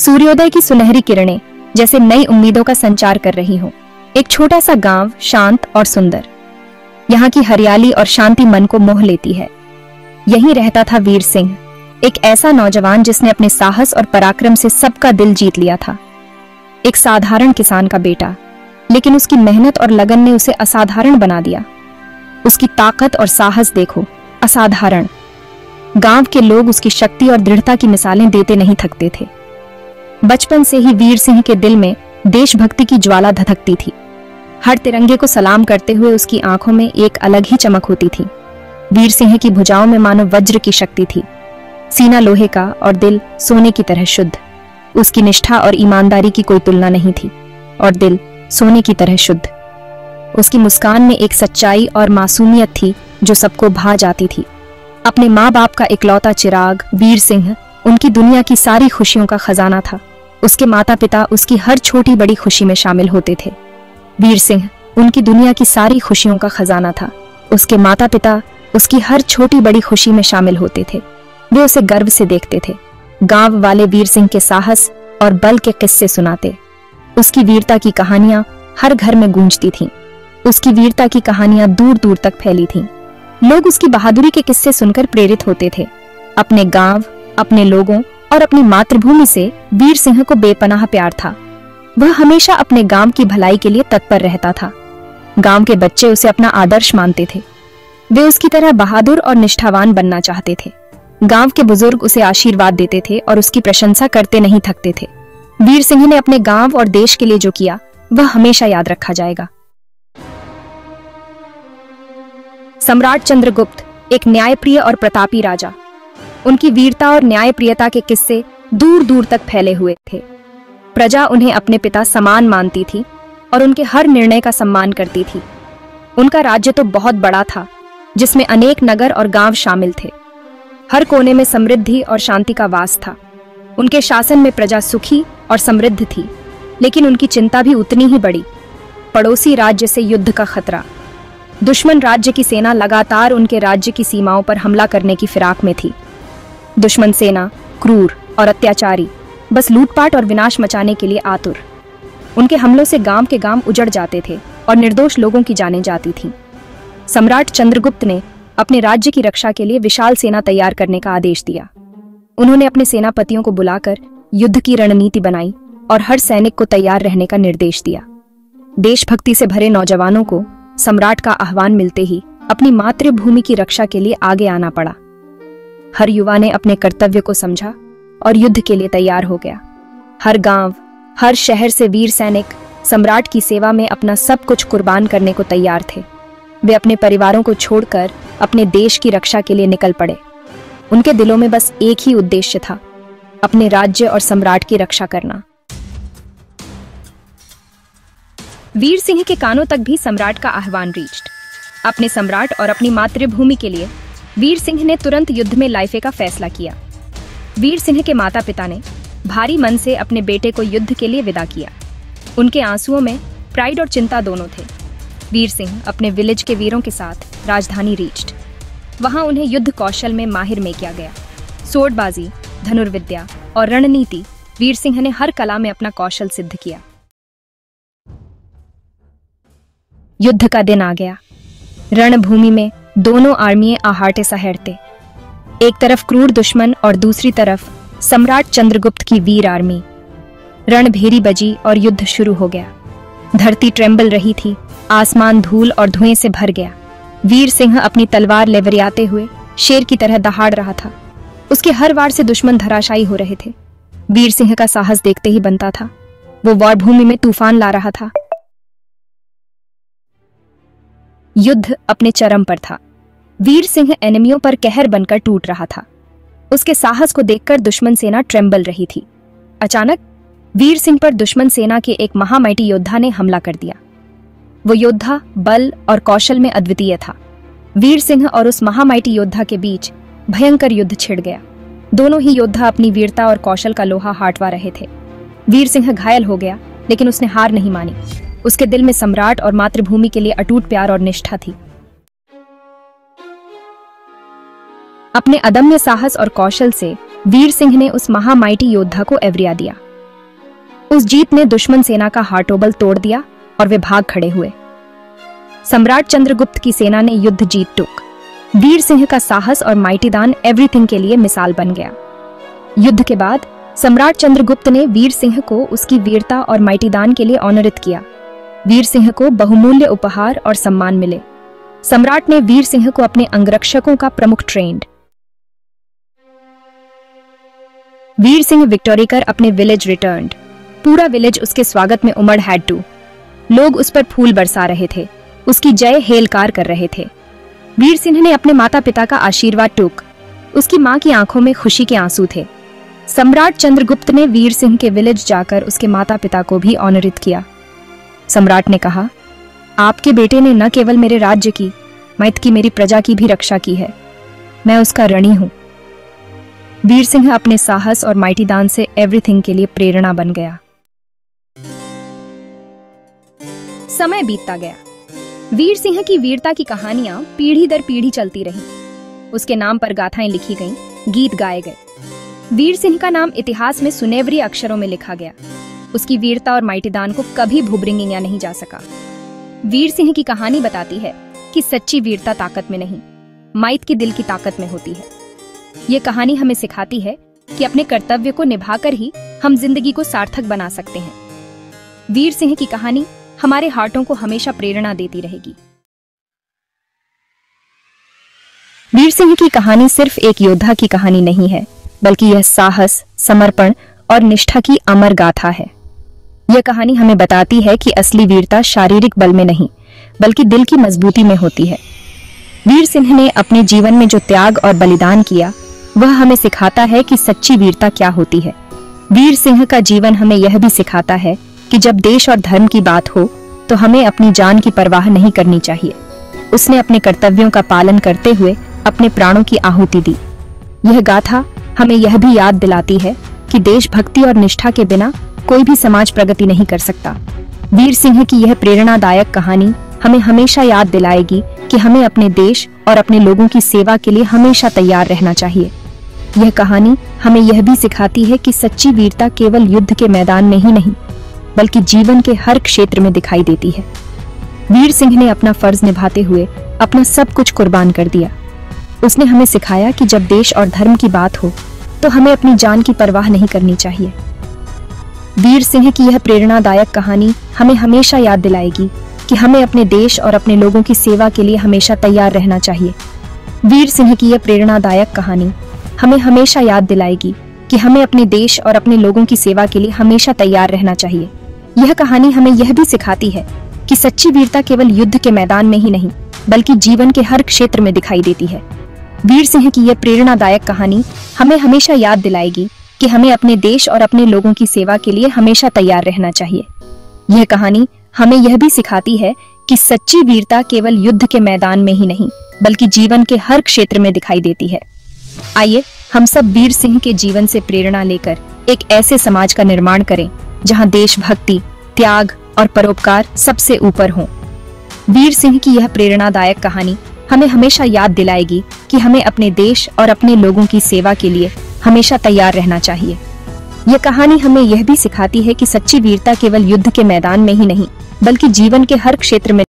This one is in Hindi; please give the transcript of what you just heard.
सूर्योदय की सुनहरी किरणें जैसे नई उम्मीदों का संचार कर रही हों। एक छोटा सा गांव, शांत और सुंदर। यहाँ की हरियाली और शांति मन को मोह लेती है। यहीं रहता था वीर सिंह, एक ऐसा नौजवान जिसने अपने साहस और पराक्रम से सबका दिल जीत लिया था। एक साधारण किसान का बेटा, लेकिन उसकी मेहनत और लगन ने उसे असाधारण बना दिया। उसकी ताकत और साहस देखो, असाधारण। गांव के लोग उसकी शक्ति और दृढ़ता की मिसालें देते नहीं थकते थे। बचपन से ही वीर सिंह के दिल में देशभक्ति की ज्वाला धधकती थी। हर तिरंगे को सलाम करते हुए उसकी आंखों में एक अलग ही चमक होती थी। वीर सिंह की भुजाओं में मानो वज्र की शक्ति थी। सीना लोहे का और दिल सोने की तरह शुद्ध। उसकी निष्ठा और ईमानदारी की कोई तुलना नहीं थी, और दिल सोने की तरह शुद्ध। उसकी मुस्कान में एक सच्चाई और मासूमियत थी जो सबको भा जाती थी। अपने माँ बाप का इकलौता चिराग वीर सिंह उनकी दुनिया की सारी खुशियों का खजाना था। उसके माता पिता उसकी हर छोटी बड़ी खुशी में शामिल होते थे। वीर सिंह उनकी दुनिया की सारी खुशियों का खजाना था। उसके माता पिता उसकी हर छोटी बड़ी खुशी में शामिल होते थे। वे उसे गर्व से देखते थे। गांव वाले वीर सिंह के साहस और बल के किस्से सुनाते। उसकी वीरता की कहानियां हर घर में गूंजती थीं। उसकी वीरता की कहानियां दूर दूर तक फैली थीं। लोग उसकी बहादुरी के किस्से सुनकर प्रेरित होते थे। अपने गांव, अपने लोगों और अपनी मातृभूमि से वीर सिंह को बेपनाह प्यार था। वह हमेशा अपने गांव की भलाई के लिए तत्पर रहता था। गांव के बच्चे उसे अपना आदर्श मानते थे। वे उसकी तरह बहादुर और निष्ठावान बनना चाहते थे। गांव के बुजुर्ग उसे आशीर्वाद देते थे और उसकी प्रशंसा करते नहीं थकते थे। वीर सिंह ने अपने गांव और देश के लिए जो किया वह हमेशा याद रखा जाएगा। सम्राट चंद्रगुप्त एक न्यायप्रिय और प्रतापी राजा। उनकी वीरता और न्यायप्रियता के किस्से दूर दूर तक फैले हुए थे। प्रजा उन्हें अपने पिता समान मानती थी और उनके हर निर्णय का सम्मान करती थी। उनका राज्य तो बहुत बड़ा था, जिसमें अनेक नगर और गांव शामिल थे। हर कोने में समृद्धि और शांति का वास था। उनके शासन में प्रजा सुखी और समृद्ध थी, लेकिन उनकी चिंता भी उतनी ही बड़ी। पड़ोसी राज्य से युद्ध का खतरा। दुश्मन राज्य की सेना लगातार उनके राज्य की सीमाओं पर हमला करने की फिराक में थी। दुश्मन सेना क्रूर और अत्याचारी, बस लूटपाट और विनाश मचाने के लिए आतुर। उनके हमलों से गांव के गांव उजड़ जाते थे और निर्दोष लोगों की जानें जाती थीं। सम्राट चंद्रगुप्त ने अपने राज्य की रक्षा के लिए विशाल सेना तैयार करने का आदेश दिया। उन्होंने अपने सेनापतियों को बुलाकर युद्ध की रणनीति बनाई और हर सैनिक को तैयार रहने का निर्देश दिया। देशभक्ति से भरे नौजवानों को सम्राट का आह्वान मिलते ही अपनी मातृभूमि की रक्षा के लिए आगे आना पड़ा। हर युवा ने अपने कर्तव्य को समझा और युद्ध के लिए तैयार हो गया। हर गांव, हर शहर से वीर सैनिक सम्राट की सेवा में अपना सब कुछ कुर्बान करने को तैयार थे। वे अपने परिवारों को छोड़कर अपने देश की रक्षा के लिए निकल पड़े। उनके दिलों में बस एक ही उद्देश्य था, अपने राज्य और सम्राट की रक्षा करना। वीर सिंह के कानों तक भी सम्राट का आह्वान रीच्ड। अपने सम्राट और अपनी मातृभूमि के लिए वीर सिंह ने तुरंत युद्ध में लाइफे का फैसला किया। वीर सिंह के माता पिता ने भारी मन से अपने बेटे को युद्ध के लिए विदा किया। उनके आंसुओं में प्राइड और चिंता दोनों थे। वीर सिंह अपने विलेज के वीरों के साथ राजधानी रीच्ड। वहां उन्हें युद्ध कौशल में माहिर में किया गया। सोटबाजी, धनुर्विद्या और रणनीति, वीर सिंह ने हर कला में अपना कौशल सिद्ध किया। युद्ध का दिन आ गया। रणभूमि में दोनों आर्मियां आहाटे सहेड़ते। एक तरफ क्रूर दुश्मन और दूसरी तरफ सम्राट चंद्रगुप्त की वीर आर्मी। रणभेरी बजी और युद्ध शुरू हो गया। धरती ट्रेम्बल रही थी, आसमान धूल और धुएं से भर गया। वीर सिंह अपनी तलवार लेवरियाते हुए शेर की तरह दहाड़ रहा था। उसके हर वार से दुश्मन धराशायी हो रहे थे। वीर सिंह का साहस देखते ही बनता था। वो वार भूमि में तूफान ला रहा था। युद्ध अपने चरम पर था। वीर सिंह एनिमियों पर कहर बनकर टूट रहा था। उसके साहस को देखकर दुश्मन सेना ट्रेम्बल रही थी। अचानक वीर सिंह पर दुश्मन सेना के एक महामाइटी योद्धा ने हमला कर दिया। वो योद्धा बल और कौशल में अद्वितीय था। वीर सिंह और उस महामाइटी योद्धा के बीच भयंकर युद्ध छिड़ गया। दोनों ही योद्धा अपनी वीरता और कौशल का लोहा हाटवा रहे थे। वीर सिंह घायल हो गया, लेकिन उसने हार नहीं मानी। उसके दिल में सम्राट और मातृभूमि के लिए अटूट प्यार और निष्ठा थी। अपने अदम्य साहस और कौशल से वीर सिंह ने उस महामाइटी योद्धा को एवरिया दिया। उस जीत ने दुश्मन सेना का हाटोबल तोड़ दिया और वे भाग खड़े हुए। सम्राट चंद्रगुप्त की सेना ने युद्ध जीत टूक। वीर सिंह का साहस और माइटीदान एवरीथिंग के लिए मिसाल बन गया। युद्ध के बाद सम्राट चंद्रगुप्त ने वीर सिंह को उसकी वीरता और माइटीदान के लिए ऑनरित किया। वीर सिंह को बहुमूल्य उपहार और सम्मान मिले। सम्राट ने वीर सिंह को अपने अंगरक्षकों का प्रमुख ट्रेंड। वीर सिंह विक्टोरी कर अपने विलेज रिटर्न्ड। पूरा विलेज उसके स्वागत में उमड़ हैड टू। लोग उस पर फूल बरसा रहे थे, उसकी जय हेलकार कर रहे थे। वीर सिंह ने अपने माता पिता का आशीर्वाद टूक। उसकी मां की आंखों में खुशी के आंसू थे। सम्राट चंद्रगुप्त ने वीर सिंह के विलेज जाकर उसके माता पिता को भी ऑनरित किया। सम्राट ने कहा, आपके बेटे ने न केवल मेरे राज्य की, मैत की मेरी प्रजा की भी रक्षा की है। मैं उसका ऋणी हूं। वीर सिंह अपने साहस और माइटीदान से एवरीथिंग के लिए प्रेरणा बन गया। समय बीतता गया। वीर सिंह की वीरता की कहानियां पीढ़ी दर पीढ़ी चलती रहीं। उसके नाम पर गाथाएं लिखी गईं, गीत गाए गए। वीर सिंह का नाम इतिहास में सुनेवरी अक्षरों में लिखा गया। उसकी वीरता और माइटीदान को कभी भुबरिंगिया नहीं जा सका। वीर सिंह की कहानी बताती है कि सच्ची वीरता ताकत में नहीं, माइत की दिल की ताकत में होती है। ये कहानी हमें सिखाती है कि अपने कर्तव्य को निभाकर ही हम जिंदगी को सार्थक बना सकते हैं। वीर सिंह की कहानी हमारे हार्टों को हमेशा प्रेरणा देती रहेगी। वीर सिंह की कहानी सिर्फ एक योद्धा की कहानी नहीं है, बल्कि यह साहस, समर्पण और निष्ठा की अमर गाथा है। यह कहानी हमें बताती है कि असली वीरता शारीरिक बल में नहीं, बल्कि दिल की मजबूती में होती है। वीर सिंह ने अपने जीवन में जो त्याग और बलिदान किया, वह हमें सिखाता है कि सच्ची वीरता क्या होती है। वीर सिंह का जीवन हमें यह भी सिखाता है कि जब देश और धर्म की बात हो तो हमें अपनी जान की परवाह नहीं करनी चाहिए। उसने अपने कर्तव्यों का पालन करते हुए अपने प्राणों की आहुति दी। यह गाथा हमें यह भी याद दिलाती है कि देशभक्ति और निष्ठा के बिना कोई भी समाज प्रगति नहीं कर सकता। वीर सिंह की यह प्रेरणादायक कहानी हमें हमेशा याद दिलाएगी कि हमें अपने देश और अपने लोगों की सेवा के लिए हमेशा तैयार रहना चाहिए। यह कहानी हमें यह भी सिखाती है कि सच्ची वीरता केवल युद्ध के मैदान में ही नहीं, बल्कि जीवन के हर क्षेत्र में दिखाई देती है। वीर सिंह ने अपना फर्ज निभाते हुए अपना सब कुछ कुर्बान कर दिया। उसने हमें सिखाया कि जब देश और धर्म की बात हो तो हमें अपनी जान की परवाह नहीं करनी चाहिए। वीर सिंह की यह प्रेरणादायक कहानी हमें हमेशा याद दिलाएगी कि हमें अपने देश और अपने लोगों की सेवा के लिए हमेशा तैयार रहना चाहिए। वीर सिंह की यह प्रेरणादायक कहानी हमें हमेशा याद दिलाएगी कि हमें अपने देश और अपने लोगों की सेवा के लिए हमेशा तैयार रहना चाहिए। यह कहानी हमें यह भी सिखाती है कि सच्ची वीरता केवल युद्ध के मैदान में ही नहीं, बल्कि जीवन के हर क्षेत्र में दिखाई देती है। वीर सिंह की यह प्रेरणादायक कहानी हमें हमेशा याद दिलाएगी कि हमें अपने देश और अपने लोगों की सेवा के लिए हमेशा तैयार रहना चाहिए। यह कहानी हमें यह भी सिखाती है कि सच्ची वीरता केवल युद्ध के मैदान में ही नहीं, बल्कि जीवन के हर क्षेत्र में दिखाई देती है। आइए हम सब वीर सिंह के जीवन से प्रेरणा लेकर एक ऐसे समाज का निर्माण करें जहां देशभक्ति, त्याग और परोपकार सबसे ऊपर हों। वीर सिंह की यह प्रेरणादायक कहानी हमें हमेशा याद दिलाएगी कि हमें अपने देश और अपने लोगों की सेवा के लिए हमेशा तैयार रहना चाहिए। यह कहानी हमें यह भी सिखाती है कि सच्ची वीरता केवल युद्ध के मैदान में ही नहीं, बल्कि जीवन के हर क्षेत्र में